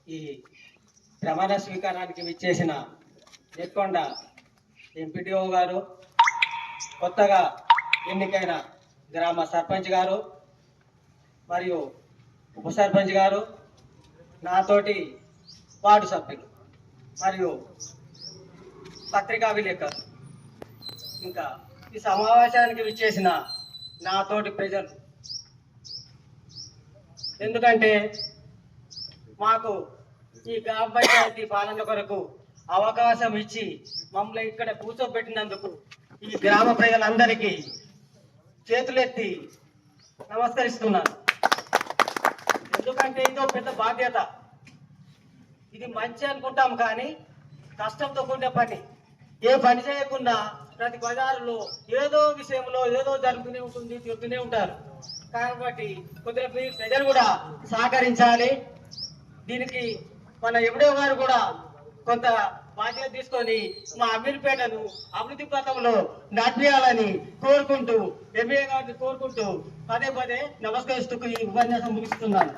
ఈ ప్రమాణ స్వీకారానికి విచ్చేసిన నెక్కొండ ఎంపీటీఓ గారు, కొత్తగా ఎన్నికైన గ్రామ సర్పంచ్ గారు మరియు ఉప సర్పంచ్ గారు, నాతోటి వార్డు సభ్యులు మరియు పత్రికా విలేకరులు, ఇంకా ఈ సమావేశానికి విచ్చేసిన నాతోటి ప్రజలు, ఎందుకంటే మాకు ఈ గ్రామ పంచాయతీ పాలన కొరకు అవకాశం ఇచ్చి మమ్మల్ని ఇక్కడ కూర్చోబెట్టినందుకు ఈ గ్రామ ప్రజలందరికీ చేతులెత్తి నమస్కరిస్తున్నాను. ఎందుకంటే ఇదో పెద్ద బాధ్యత. ఇది మంచి అనుకుంటాం కానీ కష్టంతో కూడిన పని. ఏ పని చేయకుండా ప్రతి బజారులో ఏదో విషయంలో ఏదో జరుగుతూనే ఉంటుంది, చెబుతూనే ఉంటారు. కాబట్టి కొద్దిగా మీరు ప్రజలు కూడా సహకరించాలి. దీనికి మన ఎండో గారు కూడా కొంత బాధ్యత తీసుకొని మా అమీర్పేటను అభివృద్ధి పథంలో నడిపించాలని కోరుకుంటూ, ఎంఏ గారిని కోరుకుంటూ పదే పదే నమస్కరిస్తూ ఈ ఉపన్యాసం ముగిస్తున్నాను.